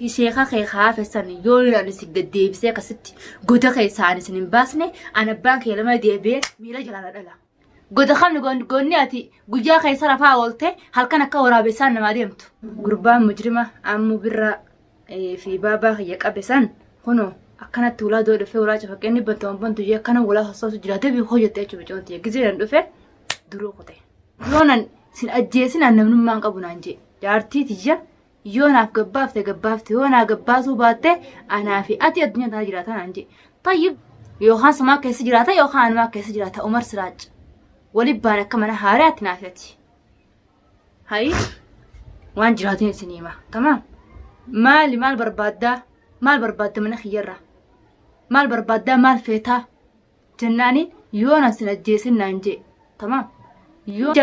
في شيخة خيخة في السنة يقول أنا سجد الديبسة كست قد خيسان سنين باسني أنا بانك لما ديبي ميلا جلال الله قد خلنا قلني أتي قجا خيسر فاولته هل كان كورا بسان ما ديمت قربان مجرمة عمو برا في بابا هيك أبسان هنو أكنت ولادو دفع ولاج فكأني بنتو جي كانوا ولا حصص جلاته بيخوجة تيجي بجوتي جزيرة دفع دروقته يونا سن أجيسين أنا من ما نقبنا نجي جارتي تيجا يونا قبافت يونا قباسو باته أنا في أتي الدنيا تاجراتها نجي طيب يوخان سما كيس جراتا يوخان ما كيس جراتا عمر سراج ولي بانا كمان هارات نافتي هاي وان جراتين سنيمة تمام مال بربادة من خيرة مال بربادة مال فيتا جناني يونا سن أجيسين نانجي تمام يو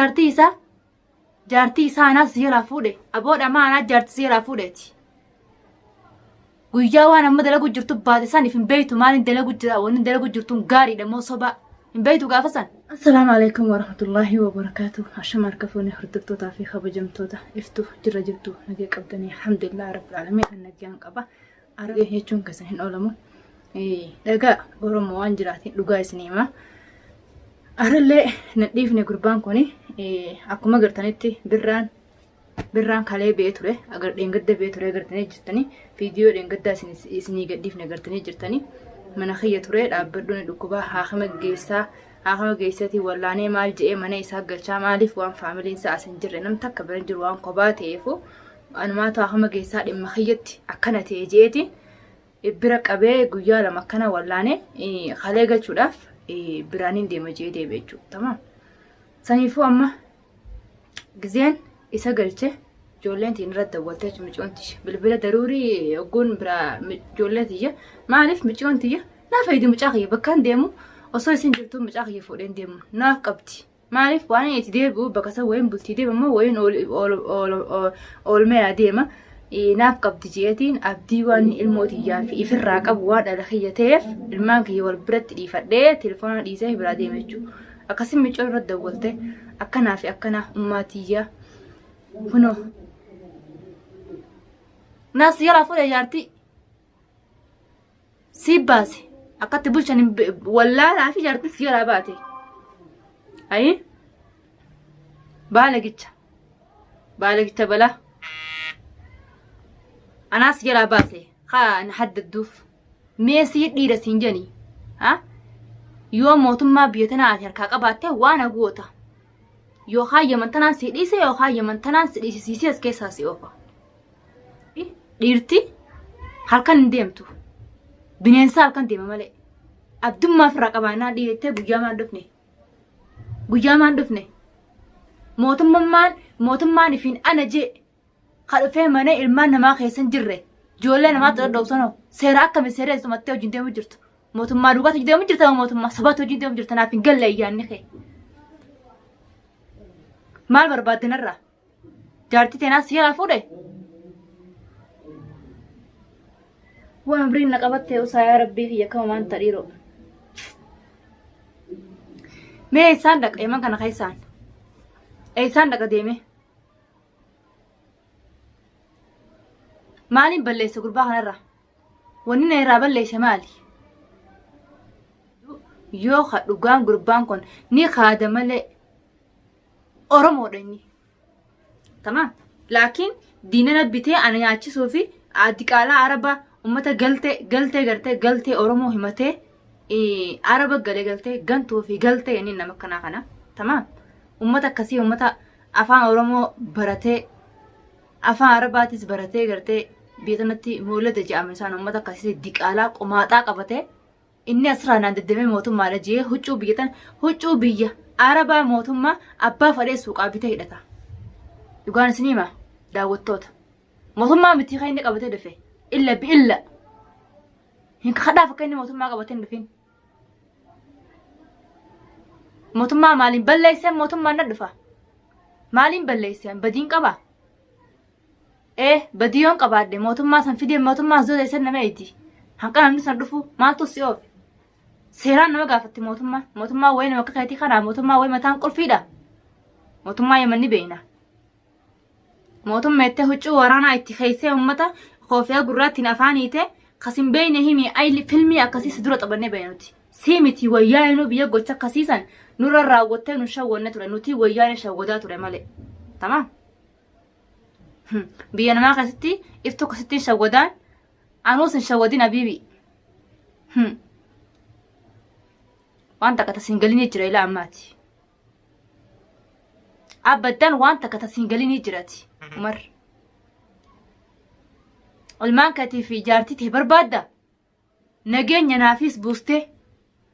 جارتي إسا أنا سيلا فودي أبود أما أنا جارتي سيلا فوديتي guyyaa waan amma dalagu jirtu baate san ifin beeytu maalin dalagu jira waan dalagu jirtu gaari damo soba in beeytu gaafasan assalamu alaykum wa rahmatullahi wa barakatuh ashamar kafuni hurdugtoota fi khabajamtoota iftu jira jirtu nagee qabdani alhamdulillah rabbil alamin nageen qaba arage hechuun kasan hin olamu daga oromo waan jiraati dhugaa isniima aralle nadhiifne gurbaan kuni akkuma gartanitti birraan kalee beeture agar dhengadda beeture agartanii jirtanii fiidiyoo dhengaddaa isinii gadhiifne agartanii jirtanii mana khiyya ture dhaabbadhuun dhukkubaa haakama geessatii wallaanee maal je'ee mana isaa galchaa maaliif waan faamiliin isaa asin jirre namni takka bira jiru waan kophaa ta'eefu anumaatu haakama geessaa dhimma khiyyatti akkana ta'e je'eeti bira qabee guyyaa lama akkana wallaanee kalee galchuudhaaf biraaniin deema je'ee deebi'e jechuudha tamaam saniifuu amma gizeen isa galche ijoolleen tiin irratti dawwaltee micoonti bilbila daruurii ogguun bira ijoollee tiyya maaliif micoonti naa fayyadu mucaa kiyya bakkaan deemu osoo isin jirtu mucaa kiyya fuudheen deemu naaf qabdi maaliif waan itti deebi'u bakka isa wayin bultii deemamoo wayin oolmee deema naaf qabdi jeetiin abdii waan ilmootiyyaa fi ifirraa qabu waan dhala kiyya ta'eef ilmaan kiyya wal biratti dhiifadhee telefoona dhiisee biraa deema jechuudha akkasiin micoon irratti dawwaltee akkanaa fi akkanaa ummaatiyyaa هنا ناس يلا فوق جارتي سيب باسي أكتب بلشان ولا لا في جارتي سيارة باتي أي بالجتة بلا أنا سيارة باتي خا نحدد دوف ميسي ديرة سنجني ها يوم موتم ما بيتنا عشان كاكباتي وانا قوتا yoo haayya mantanaan si dhiise yoo haayya mantanaan si dhiisisiisee as keessaa si oofa dhiirti halkan hin deemtu bineensa halkan deema malee abdummaa firraa qabaannaa dhiyettee guyyaa maan dhufne mootummaan ifiin ana jee kadhufee mana ilmaan namaa keessan jirre ijoollee namaa xodhoosanoo seera akkami seera isumattee hojiin deemu jirtu mootummaa dhugaatu hojii deemu jirta mootummaa sabaatu hojii deemu jirta naaf hin galle ayyaanni kee maal barbaadinarra jaartii teenaa siyaa fuudhe waan amriin na qabattee usaa yaa rabbii kiyya kama maanta dhiiroo mee isaan dhaqa eeman kana keessaan isaan dhaqa deeme maaliin balleessa gurbaa kanarra wanni na irraa balleessa maali yoo dhugaan gurbaan kun ni kaada malee oromoo dhani tamam laakiin diinana bitee ana nyaachisuu fi diqaalaa araba ummata galtee oromoo himatee araba galee galtee gantuu fi galtee inni nama kana tamam ummata akkasii ummata afaan oromoo baratee afaan arabaatis baratee gartee biyyatanatti moolata jedhamu isaan ummata akkasii diqaalaa qomaaxaa qabatee inni asirraa deddeemee mootummaadha jee huccuu biyya arabaa mootummaa abbaa fadhee suuqaa bitee hidhata dhugaan isiniima daawwattoota mootummaa miti kan inni qabatee dhufe illa bi'illa hin kadhaaf akka inni mootummaa qabatee hin dhufin mootummaa maaliin balleessee mootummaan na dhufa maaliin balleessee badiin qaba badiyoon qabaadde mootummaa san fidee mootummaa zoota isa nama eeti hanqa namni san dhufu maaltu si oofe seeraan nama gaafatti mootummaa wayi nama kakaatii kanaa mootummaa wayi mataan qulfiidha mootummaa yamanni beeyna mootummaa itti huccuu waraanaa itti keeysee ummata خوفيا قرات نافانيته خسين بينهم أي فيلمي أكاسيس درة طبني بينوتي سيمتي وياينو بيجو تكاسيسا نور الراوتة نشوا نتورا نوتي ويانا شودات رمالي تمام بينا ما قصتي افتو قصتي شودان عنوس شودين أبيبي وانت كتسنجليني جري لا عماتي أبدا وانت كتسنجليني جراتي عمر المان كتي في جارتي تهبر بادا نجين ينافيس بوسته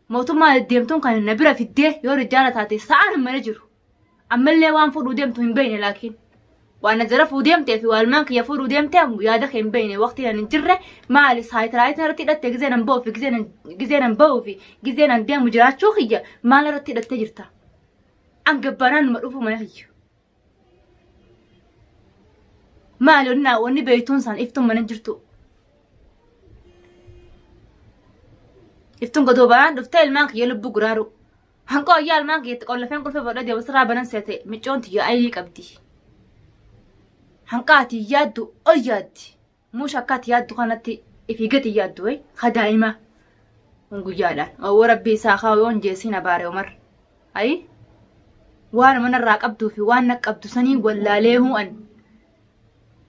موتو ما ديمتون كان النبرة في الديه يو رجالة تاتي ساعة ما نجرو أما اللي وان فور وديمتو من بيني لكن وانا زرف وديمتي في والمان كي يفور وديمتي ويا دخل من بيني وقتي ننجره ما لي سايت رايت رتي دت جزينا نبو في جزينا نبو في جزينا نديم مجرات شوخية ما لرتي دت جرتا عن جبران مروفو ما يخيو ما لنا وني بيتون سان افتم من جرتو افتم قدوبان دفتي المانك يلبو قرارو هنقو يا المانك يتقول فين قل في بلدي بسرعة بنسيتي مجونتي يا ايلي قبدي هنقاتي يادو او يادي مو شكات يادو خانتي افيقتي يادو اي خدائمة ونقو يالا او ربي ساخاوي ونجيسينا باري عمر اي وانا من الراك ابدو في وانك ابدو سنين ولا ليهو ان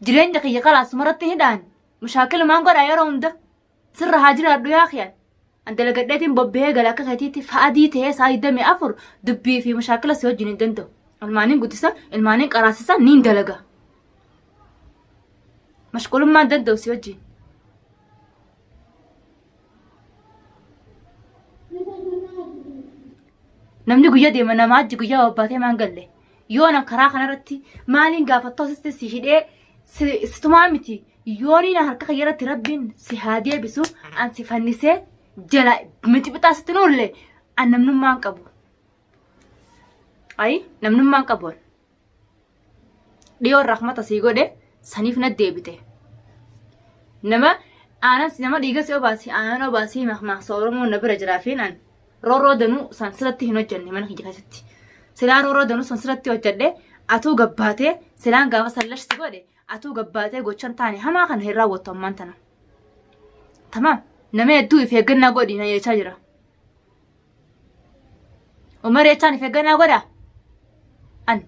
جرين دقيقة خلاص مرت هدان مشاكل ما نقول عيارهم ده سر هاجر أردو يا أخيان أنت لقدتين ببيه قلاك خاتيتي فادي تهي ساي دمي أفر دبي في مشاكل سيوج جنين دندو المانين قدسا المانين قراسسا نين دلقا مشكول ما دندو سيوجي نمني قويا دي منا ماجي قويا وباتي ما نقل يونا كراخنا رتي مالين قافتو سيستي شيدي ستمامتي يوني نهار كخيرة ربين سهادية بسو عن سفنسة جلا متي بتاستنور لي عن نمنو ما نقبو أي نمنو ما نقبو ديو الرحمة سيقو دي سنيفنا ديبته نما أنا سينما ديغا سيو باسي أنا باسي مخ صورمو نبرا جرافين عن رو دنو سنسلتي هنو جني من خيجي كاستي سلا رو دنو سنسلتي وجده أتو قباتي سلان قاوا سلش سيقو دي أتو قباتي قوشان تاني هما كان هيرا وطمانتنا تمام نما يدوي في قنا قودي نايا شاجرة ومر يتاني في قنا قودا أن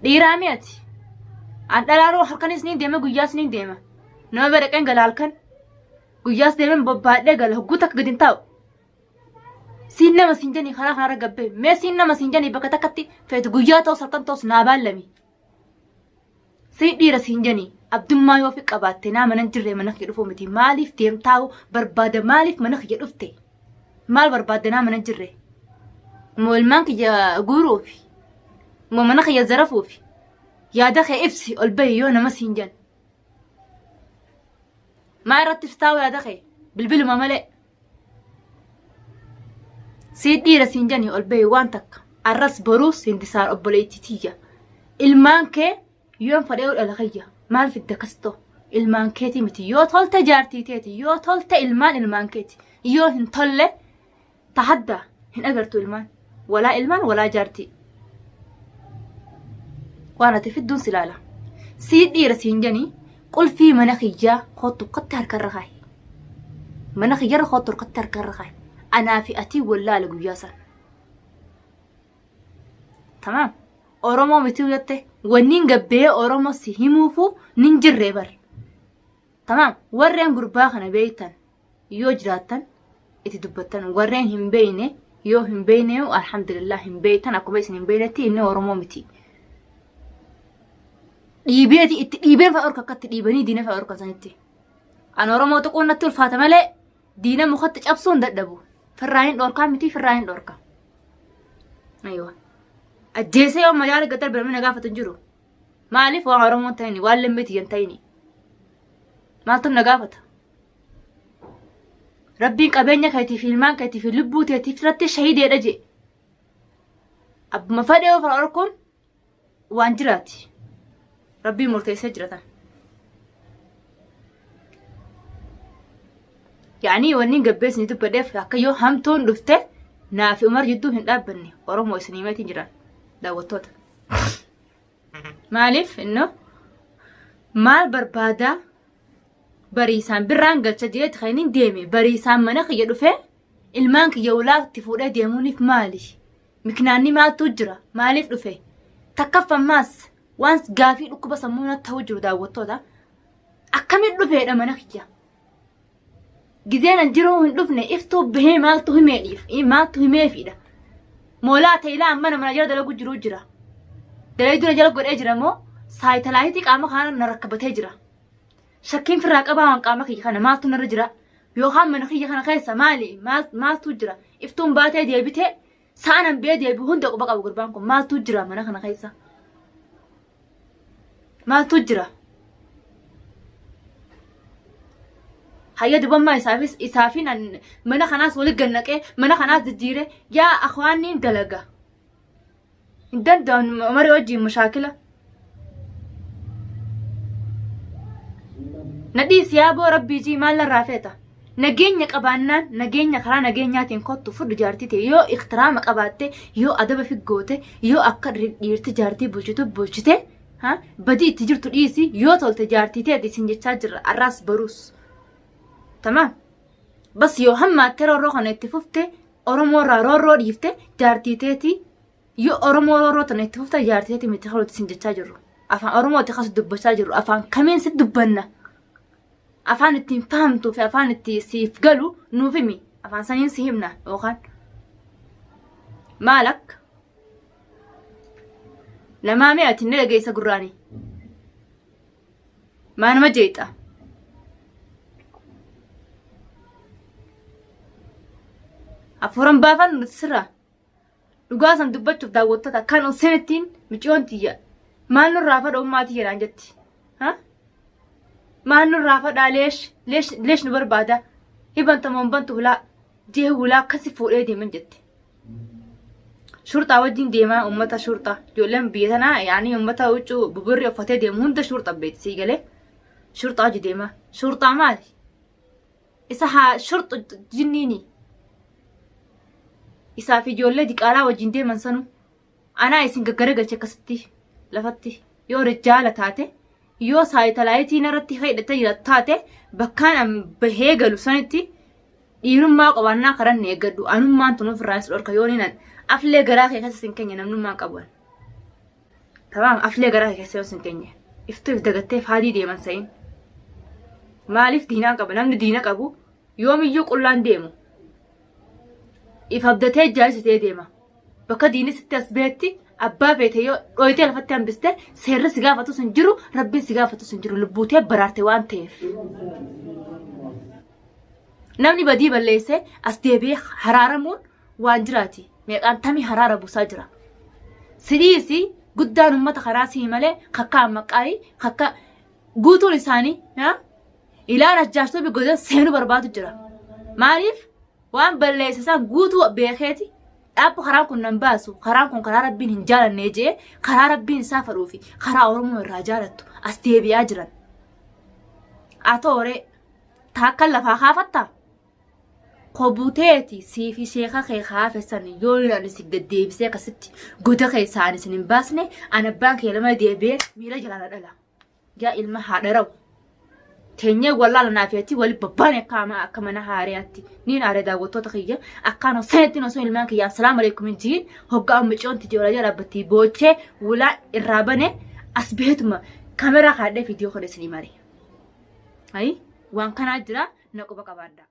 ديرامياتي أن دلارو حركاني سنين ديما قويا سنين ديما نما برقين قلالكن قويا سنين ببادة قل هقوتك قدين تاو سينما سنجاني خلاق نارا قبي ما سينما سنجاني بكتاكتي فيت قويا تو سرطان توس نابال لمي سيدي رسينجاني عبد ما يوفق أباتنا من نجري منخ يرفو متي مالف تيم تاو برباد مالف منخ يرفتي مال بربادنا من نجري مو المانك يا قروفي مو منخ يا زرفوفي يا دخي إبسي البي يونا ما سينجان ما يرتف تاو يا دخي بالبلو ما ملئ سيدي رسينجاني البي وانتك الرس بروس اندسار أبوليتيتية المانك يوم فريو الألغية مال في الدكستو المانكيتي متي يو طولت جارتي تيتي يو طولت المان المانكيتي يو هن طلة تحدى هن أقرتو المان ولا جارتي وانا تفدون سلالة سيدي رسينجاني قل في منخيجا خوتو قطر كرغاي منخيجا خوتو قطر كرغاي أنا فئتي ولا لقياسا تمام أورومو متيو يته ونين قبيه أورومو سيهموفو ننجر ريبر تمام ورين قرباخنا بيتان يو جراتان اتي دبتان ورين هم بيني يو هم بيني والحمد لله هم بيتان أكو بيسن هم بينتي إنه أورومو متي إيبين فأوركا كت إيباني دينا فأوركا سنتي أنا أورومو تقول نتول فاتمة لي دينا مخطج أبسون دادبو فرراين دوركا متي فرراين دوركا أيوة الجيسي يوم مجال قدر برمينا قافة تنجرو مالف وعرمون تاني واللمتي ينتيني مالتن نقافة ربي قبينيا كايتي في المان كايتي في اللبو تيتي فرطي شهيد يرجي أب مفاديو فراركم وانجراتي ربي مرتي سجرة يعني ونين قبيسني دب ديف كيو همتون دفته نافي عمر جدو هندابني ورمو سنيمات جيران داوتوت مالف انه maal barbaada bariisaan birraan galcha jeet khaynin deeme bariisaan mana kiyya dhufe ilmaan kiyya ulaatti fuudhee deemuuniif maali miknaanni maaltu jira maaliif dhufe takkafammaas waan gaafii dhukkuba sammuu natti ta'uu jiru daawwattoota akkamiin dhufeedha mana kiyya gizeen jiruu hin dhufne iftuu bahee maaltu himeefidha moolaa ta'ilaa mana jala dalagu jiru jira dalay dura jala godhee jira moo saayitalaayiti qaama kana na rakkabatee jira shakkiin firraa qabaa waan qaama kiyya kana maaltu narra jira yookaan mana kiyya kana keessa maaltu jira iftuun baatee deebitee saanan bee deebi hunda quba qabu gurbaan kun maaltu jira mana kana keessa maaltu jira hayya dubammaa isaafin mana kanaas wali gannaqee mana kanaas jijjiire yaa akhwaanniin dalaga hin danda'an marii wajjiin mashaakila nadhiis yaaboo rabbiijii maal narraa feeta nageenya qabaannaan nageenya karaa nageenyaatiin kottu fudhu jaartii ta'e yoo ikhtiraama qabaatte yoo adaba figgoote yoo akka dhiirti jaartii bulchite badii itti jirtu dhiisi yoo tolte jaartii ta'e isin jechaa jirra arraas baruus tamam bas yoo hammaatte roorroo kana itti fufte oromoo irraa roorroo dhiifte jaartii ta'eeti yoo oromoo roorroo tana itti fufte jaartii ta'eeti miti haluutti isin jechaa jirru afaan oromooti kas dubbachaa jirru afaan kamiin si dubbanna afaan ittiin fahamtuu fi afaan itti siif galu nuuf himi afaan saniin si himna yookaan maal akka namaa mee ati inni dhageessa gurraanii maa nama jeexa afuuran baafan nuti sirraa dhugaa san dubbachuuf daawwattoota akkaan oseenittiin micoon tiyya maal nurraa fadha ummaatii jedhaan jetti maal nurraa fadhaa leesh nu barbaada hibantamoon bantu hulaa jee hulaa akkasi fuudhee deeman jette shurxaa wajjin deemaa ummata shurxaa ijoolleen biyya tanaa yaanii ummata huccuu bubirri uffatee deemu hunda shurxa beeksisii galee shurxaa wajji deemaa shurxaa maali isa haa shurxu jinniini isaaf ijoollee diqaalaa wajjin deeman sanu anaa isin gaggaragalche akkasitti lafatti yoo rijaala taate yoo saayitalaaytiin irratti hidhatee jira taate bakkaan bahee galu sanitti dhiirummaa qabaannaa karan eeggadhu anummaan tunuuf irraa is dhorka yoo ninan aflee garaa kee keessa sin keenya namnummaan qaban tamam aflee garaa kee keessa yoo sin keenya iftuuf dagatteef haadii deeman sayin maaliif diinaa qaba namni diina qabu yoomiyyuu qullaan deemu if abdatee jaalsitee deema bakka diini sitti as beetti abbaa feete yoo dhoyitee lafatti hambiste seerri si gaafatu sun jiru rabbiin si gaafatu sun jiru lubbuutee baraarte waan ta'eef namni badii balleessee as deebi'ee haraaramuun waan jiraati meeqaan tamii haraara buusaa jira sidiisi guddaan ummata karaa sii malee kakkaa maqaayii kakka guutuun isaanii ilaan ajjaashtuu bigodan seenuu barbaadu jira maaliif waan balleessisan guutuu beekeeti dhaabbu karaan kun nan baasu karaan kun karaa rabbiin hin jaalannee jee karaa rabbiin isaa fadhuu fi karaa oromoo irraa jaalattu as deebi'aa jiran atoore taakkan lafaa kaafatta kobuteeti siifi sheeka kee kaafessan yoo naan isin deddeebisee akkasitti goda keessaan isin hin baasne ana abbaan kee lama deebi'ee miila jalaana dhala yaa ilma haadha rawu teenyee wallaala naafeetti wali babbaan akka mana haariyaatti niin aare daawwattoota kiyya akkaan oseenittiin osoo ilmaan kiyyaa assalaamu alaikum hin jiin hoggaa ummicoon tijoola jala dhaabbattii boochee wulaa irraa bane as beetuma kameraa kaadhee viidiyoo godhe isinii mare waan kanaa jira na quba qabaadha.